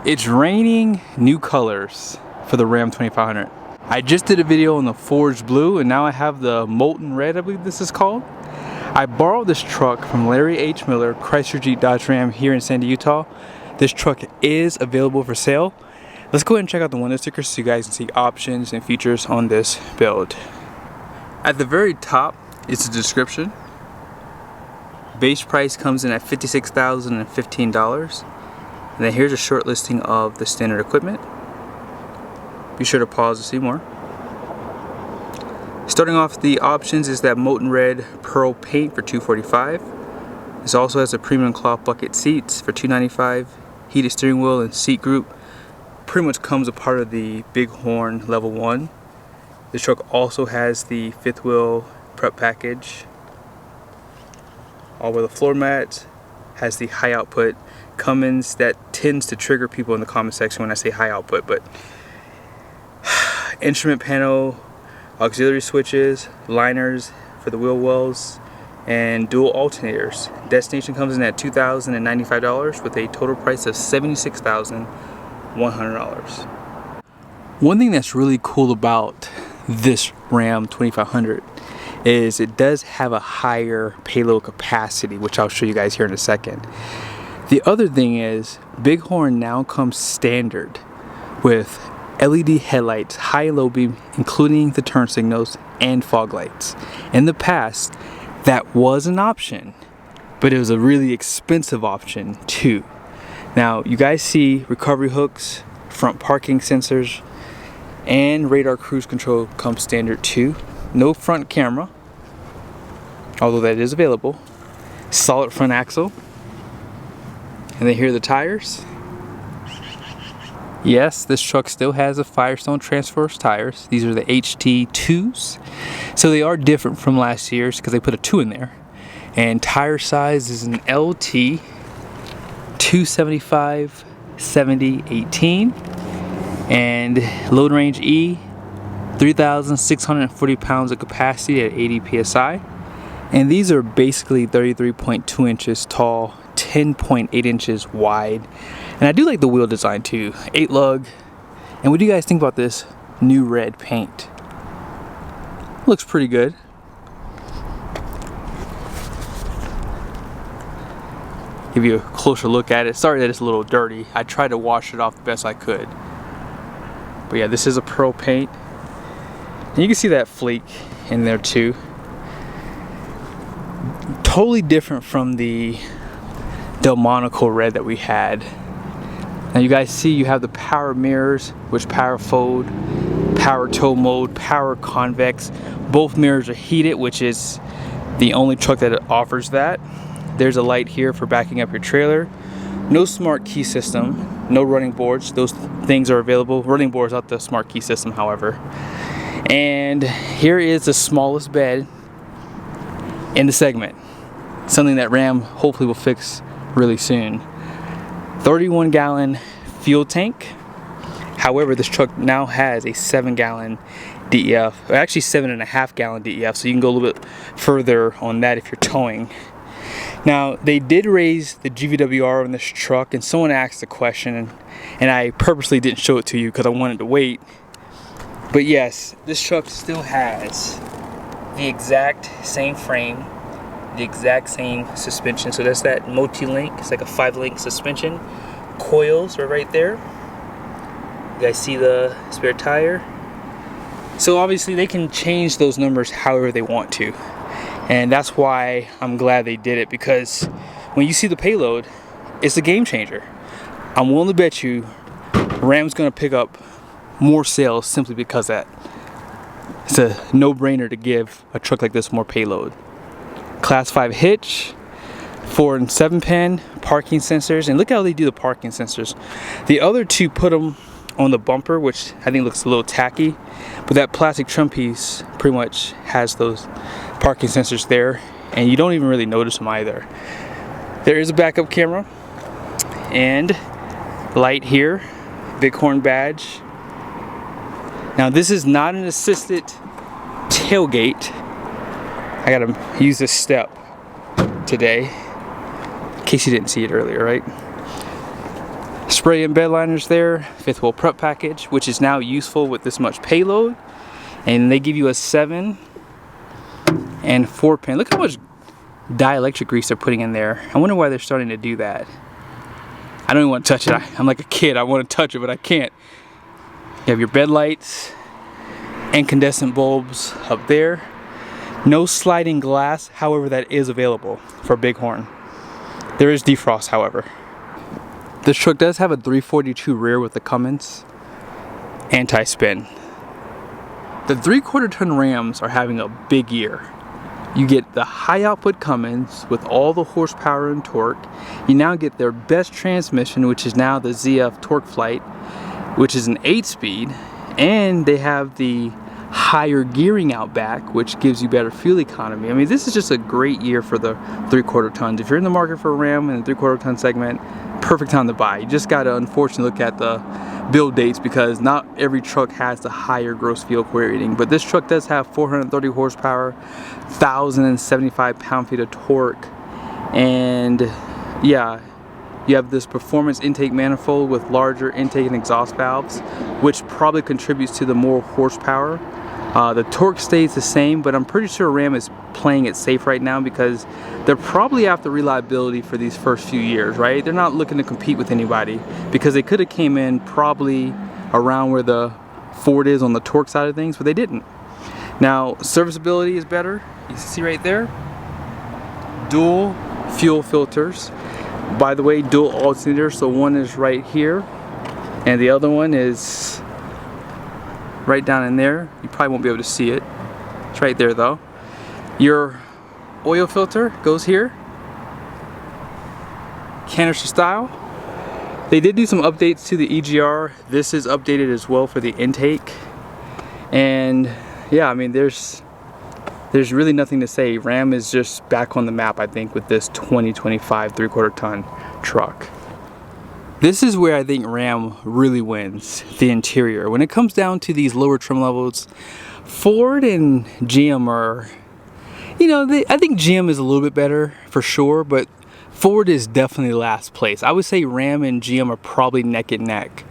It's raining new colors for the Ram 2500. I just did a video on the forged blue and now I have the molten red, I believe this is called. I borrowed this truck from Larry H. Miller, Chrysler Jeep Dodge Ram here in Sandy, Utah. This truck is available for sale. Let's go ahead and check out the window stickers so you guys can see options and features on this build. At the very top is the description. Base price comes in at $56,015. And then here's a short listing of the standard equipment. Be sure to pause to see more. Starting off the options is that molten red pearl paint for $245. This also has a premium cloth bucket seats for $295. Heated steering wheel and seat group. Pretty much comes a part of the Bighorn Level 1. This truck also has the fifth wheel prep package. All weather floor mats. Has the high output Cummins. That tends to trigger people in the comment section when I say high output, but instrument panel, auxiliary switches, liners for the wheel wells, and dual alternators. Destination comes in at $2,095 with a total price of $76,100. One thing that's really cool about this Ram 2500 is it does have a higher payload capacity, which I'll show you guys here in a second. The other thing is Bighorn now comes standard with LED headlights, high and low beam, including the turn signals and fog lights. In the past, that was an option, but it was a really expensive option too. Now you guys see recovery hooks, front parking sensors, and radar cruise control comes standard too. No front camera, although that is available. Solid front axle. And then here are the tires. Yes, this truck still has the Firestone Transverse tires. These are the HT2s. So they are different from last year's because they put a 2 in there. And tire size is an LT 275 70 18. And load range E, 3,640 pounds of capacity at 80 psi. And these are basically 33.2 inches tall, 10.8 inches wide. And I do like the wheel design too, 8 lug. And what do you guys think about this new red paint? Looks pretty good. Give you a closer look at it. Sorry that it's a little dirty. I tried to wash it off the best I could. But yeah, this is a pearl paint. And you can see that flake in there too. Totally different from the Delmonico red that we had. Now you guys see you have the power mirrors, which power fold, power tow mode, power convex. Both mirrors are heated, which is the only truck that offers that. There's a light here for backing up your trailer. No smart key system, no running boards. Those things are available. Running boards, not the smart key system, however. And here is the smallest bed in the segment. Something that Ram hopefully will fix really soon. 31-gallon fuel tank. However, this truck now has a 7-gallon DEF, or actually 7.5-gallon DEF, so you can go a little bit further on that if you're towing. Now, they did raise the GVWR on this truck, and someone asked a question, and I purposely didn't show it to you because I wanted to wait. But yes, this truck still has the exact same frame, the exact same suspension. So that's that multi-link. It's like a 5-link suspension. Coils are right there. You guys see the spare tire. So obviously they can change those numbers however they want to. And that's why I'm glad they did it, because when you see the Payload, it's a game changer. I'm willing to bet you Ram's gonna pick up more sales simply because of that. It's a no-brainer to give a truck like this more payload. Class 5 hitch, 4 and 7 pin, parking sensors, and look how they do the parking sensors. The other two put them on the bumper, which I think looks a little tacky, but that plastic trim piece pretty much has those parking sensors there, and you don't even really notice them either. There is a backup camera and light here, Bighorn badge. Now this is not an assisted tailgate. I gotta use this step today in case you didn't see it earlier, right? Spray and bed liners there, fifth wheel prep package, which is now useful with this much payload. And they give you a 7 and 4 pin. Look how much dielectric grease they're putting in there. I wonder why they're starting to do that. I don't even want to touch it. I'm like a kid. I want to touch it, but I can't. You have your bed lights, incandescent bulbs up there. No sliding glass, however, that is available for Bighorn. There is defrost, however. This truck does have a 342 rear with the Cummins anti-spin. The 3/4 ton Rams are having a big year. You get the high output Cummins with all the horsepower and torque. You now get their best transmission, which is now the ZF Torque Flight, which is an 8-speed, and they have the higher gearing out back, which gives you better fuel economy. I mean, this is just a great year for the 3/4 tons. If you're in the market for a Ram in the 3/4 ton segment, perfect time to buy. You just gotta unfortunately look at the build dates because not every truck has the higher gross vehicle rating, but this truck does have 430 horsepower, 1,075 pound-feet of torque, and yeah, you have this performance intake manifold with larger intake and exhaust valves, which probably contributes to the more horsepower. The torque stays the same, but I'm pretty sure Ram is playing it safe right now because they're probably after reliability for these first few years, right? They're not looking to compete with anybody because they could have came in probably around where the Ford is on the torque side of things, but they didn't. Now, serviceability is better. You see right there, dual fuel filters. By the way, dual alternators, so one is right here and the other one is right down in there. You probably won't be able to see it. It's right there though. Your oil filter goes here. Canister style. They did do some updates to the EGR. This is updated as well for the intake. And yeah, I mean, there's really nothing to say. Ram is just back on the map, I think, with this 2025 3/4 ton truck. This is where I think Ram really wins, the interior. When it comes down to these lower trim levels, Ford and GM are, you know, I think GM is a little bit better for sure, but Ford is definitely last place. I would say Ram and GM are probably neck and neck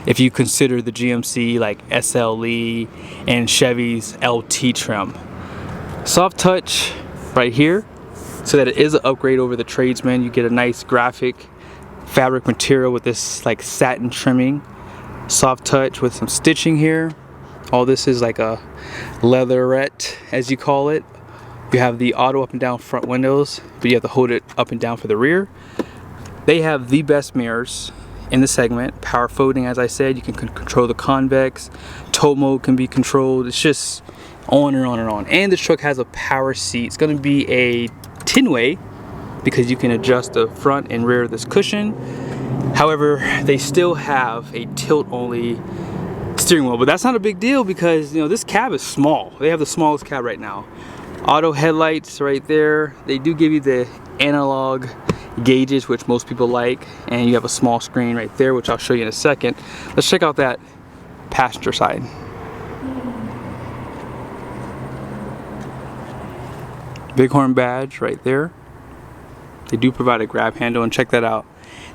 if you consider the GMC like SLE and Chevy's LT trim. Soft touch right here, so that it is an upgrade over the Tradesman. You get a nice graphic fabric material with this like satin trimming. Soft touch with some stitching here. All this is like a leatherette, as you call it. You have the auto up and down front windows, but you have to hold it up and down for the rear. They have the best mirrors in the segment. Power folding, as I said, you can control the convex. Tow mode can be controlled. It's just on and on and on. And this truck has a power seat. It's going to be a 10-way because you can adjust the front and rear of this cushion. However, they still have a tilt-only steering wheel, but that's not a big deal because, you know, this cab is small. They have the smallest cab right now. Auto headlights right there. They do give you the analog gauges, which most people like, and you have a small screen right there, which I'll show you in a second. Let's check out that passenger side. Bighorn badge right there. They do provide a grab handle, and check that out.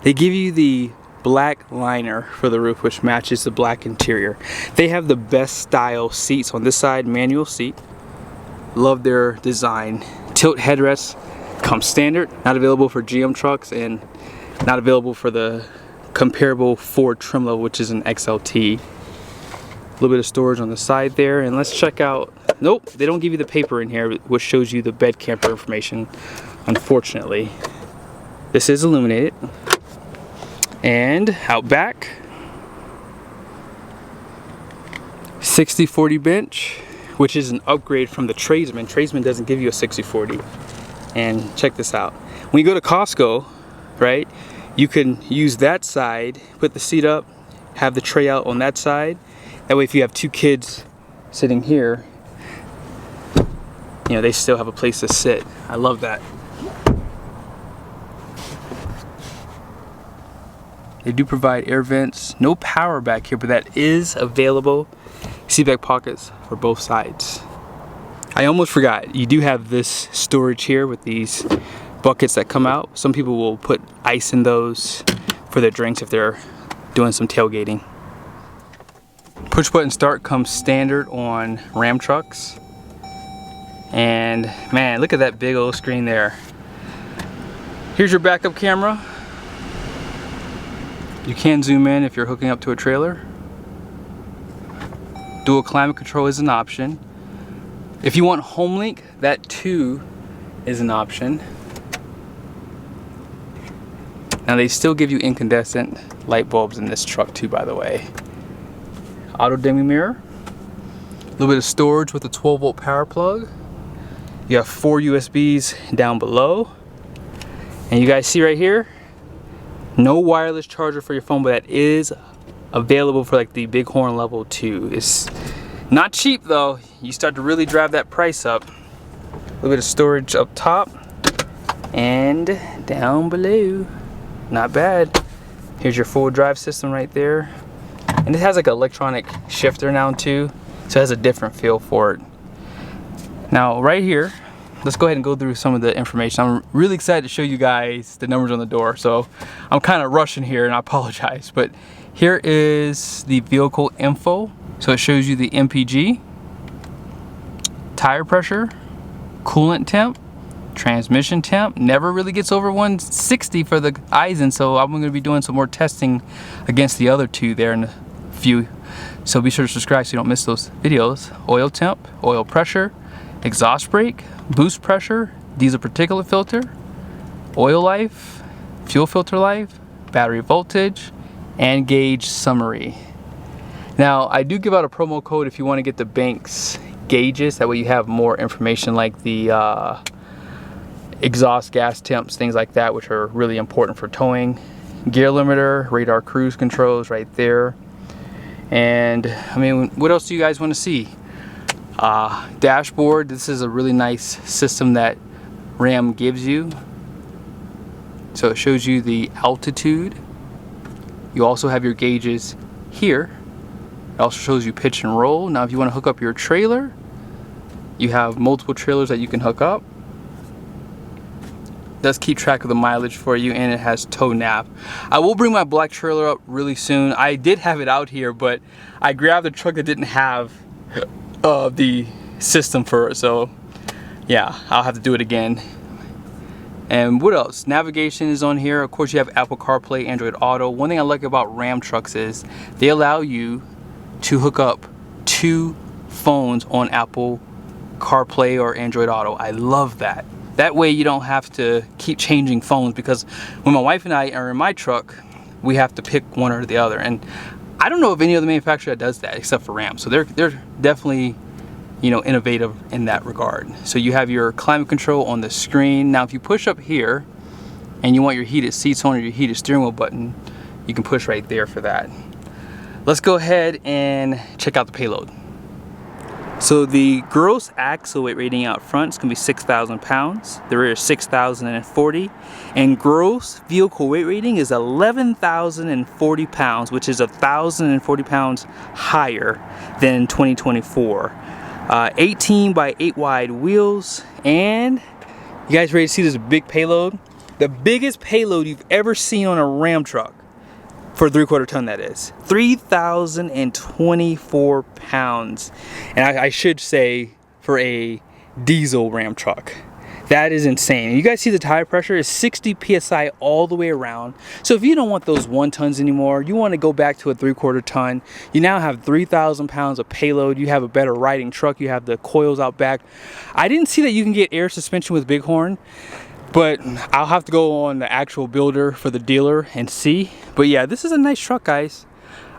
They give you the black liner for the roof, which matches the black interior. They have the best style seats on this side, manual seat. Love their design. Tilt headrests come standard, not available for GM trucks and not available for the comparable Ford trim level, which is an XLT. A little bit of storage on the side there, and let's check out, nope, they don't give you the paper in here which shows you the bed camper information, unfortunately. This is illuminated. And out back, 60/40 bench, which is an upgrade from the Tradesman. Tradesman doesn't give you a 60/40. And check this out. When you go to Costco, right, you can use that side, put the seat up, have the tray out on that side. That way if you have two kids sitting here, you know, they still have a place to sit. I love that. They do provide air vents. No power back here, but that is available. Seat back pockets for both sides. I almost forgot, you do have this storage here with these buckets that come out. Some people will put ice in those for their drinks if they're doing some tailgating. Push button start comes standard on Ram trucks. And man, look at that big old screen there. Here's your backup camera. You can zoom in if you're hooking up to a trailer. Dual climate control is an option. If you want home link, that too is an option. Now they still give you incandescent light bulbs in this truck too, by the way. Auto dimming mirror. A little bit of storage with a 12-volt power plug. You have 4 USBs down below. And you guys see right here, no wireless charger for your phone, but that is available for like the Bighorn Level 2. It's not cheap though. You start to really drive that price up. A little bit of storage up top and down below. Not bad. Here's your full drive system right there. And it has like an electronic shifter now too, so it has a different feel for it. Now right here, let's go ahead and go through some of the information. I'm really excited to show you guys the numbers on the door, so I'm kind of rushing here and I apologize, but here is the vehicle info. So it shows you the MPG, tire pressure, coolant temp, transmission temp. Never really gets over 160 for the Eisen, so I'm going to be doing some more testing against the other two there in a few. So be sure to subscribe so you don't miss those videos. Oil temp, oil pressure, exhaust brake, boost pressure, diesel particulate filter, oil life, fuel filter life, battery voltage, and gauge summary. Now I do give out a promo code if you want to get the Banks gauges. That way you have more information like the exhaust gas temps, things like that, which are really important for towing. Gear limiter, radar cruise controls right there. And I mean, what else do you guys want to see? Dashboard. This is a really nice system that Ram gives you. So it shows you the altitude. You also have your gauges here. It also shows you pitch and roll. Now if you want to hook up your trailer, you have multiple trailers that you can hook up. It does keep track of the mileage for you, and it has tow nav. I will bring my black trailer up really soon. I did have it out here, but I grabbed a truck that didn't have the system for it, so yeah, I'll have to do it again. And what else? Navigation is on here. Of course you have Apple CarPlay, Android Auto. One thing I like about Ram trucks is they allow you to hook up 2 phones on Apple CarPlay or Android Auto. I love that. That way you don't have to keep changing phones, because when my wife and I are in my truck, we have to pick one or the other. And I don't know of any other manufacturer that does that except for Ram. So they're definitely, you know, innovative in that regard. So you have your climate control on the screen. Now if you push up here and you want your heated seats on or your heated steering wheel button, you can push right there for that. Let's go ahead and check out the payload. So the gross axle weight rating out front is going to be 6,000 pounds. The rear is 6,040. And gross vehicle weight rating is 11,040 pounds, which is 1,040 pounds higher than 2024. 18 by 8 wide wheels. And you guys ready to see this big payload? The biggest payload you've ever seen on a Ram truck. For a 3/4 ton, that is 3,024 pounds, and I should say for a diesel Ram truck. That is insane. And you guys see the tire pressure is 60 psi all the way around. So if you don't want those 1 tons anymore, you want to go back to a 3/4 ton. You now have 3,000 pounds of payload. You have a better riding truck. You have the coils out back. I didn't see that you can get air suspension with Bighorn, but I'll have to go on the actual builder for the dealer and see. But yeah, this is a nice truck, guys.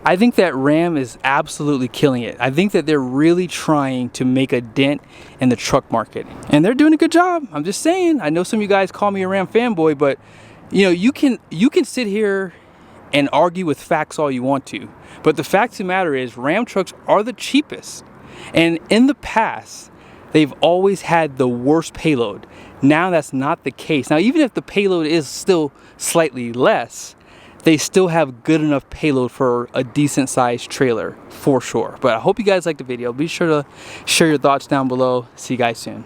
I think that Ram is absolutely killing it. I think that they're really trying to make a dent in the truck market, and they're doing a good job. I'm just saying. I know some of you guys call me a Ram fanboy, but you know, you can sit here and argue with facts all you want to, but the fact of the matter is Ram trucks are the cheapest, and in the past they've always had the worst payload. Now that's not the case. Now even if the payload is still slightly less, they still have good enough payload for a decent sized trailer for sure. But I hope you guys liked the video. Be sure to share your thoughts down below. See you guys soon.